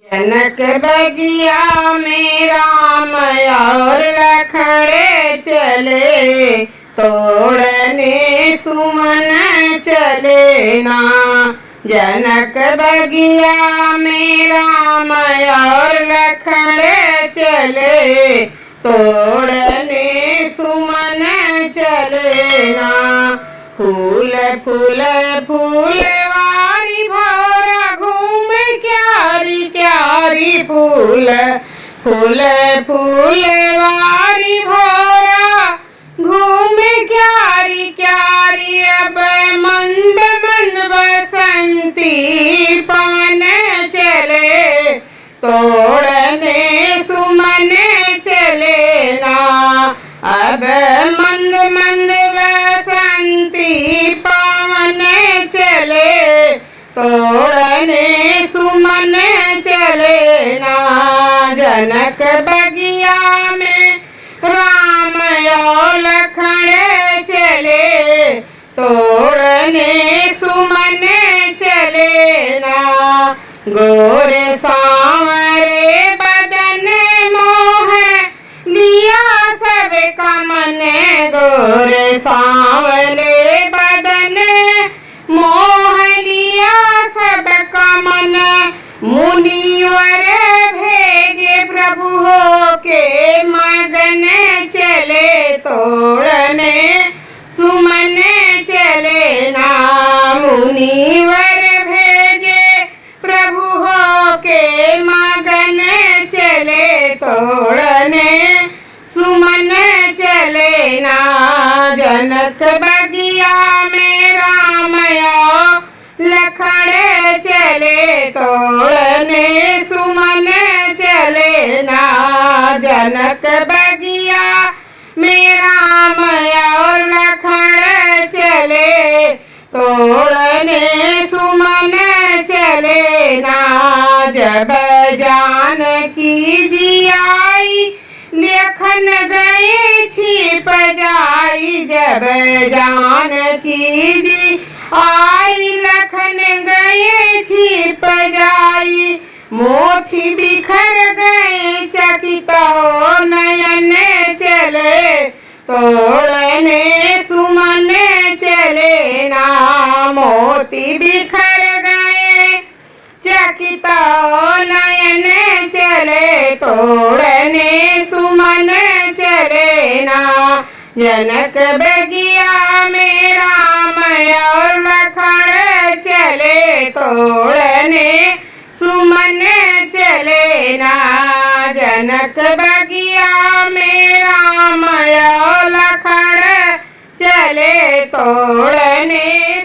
जनक बगिया में राम और लखन चले, तोड़ने सुमन चले ना। जनक बगिया में राम और लखन चले, तोड़ने सुमन चले ना। फूल फूल फूलवारी भौरा घूम क्यारी क्यारी, फूल फूल फूलवारी भौरा घूम क्यारी क्यारी। अब मंद मंद बसंती पवन चले, तोड़ने सुमन चले ना। अब मंद मंद बसंती पवन चले, तोड़ने सुमन चले ना। जनक बगिया में राम और लखन चले, तोड़ने सुमन चले ना। गोरे सांवरे बदन मोह लिया सब का मन, गोरे सांवरे बदन मोह लिया सब का मन। मुनिवर भेजे प्रभु हो के मगन चले, तोड़ने सुमन चले ना। मुनिवर भेजे प्रभु हो के मगन चले, तोड़ने सुमन चले ना। जनक बगिया में राम और लखन चले, तोड़ने सुमन चले ना। जनक बगिया में राम और लखन चले, तोड़ने सुमन चले ना। जब जानकी जी आई लखन गए छिप जाई, जब जानकी जी आई लखन गए छिप जाई। मोती बिखर गए चकित हो नयन चले, तोड़ने सुमन चले ना। मोती बिखर गए चकित हो नयन चले, तोड़ने सुमन चले ना। जनक बगिया में राम और लखन चले, तोड़ने सुमन चले ना। जनक बगिया में राम और लखन चले, तोड़ने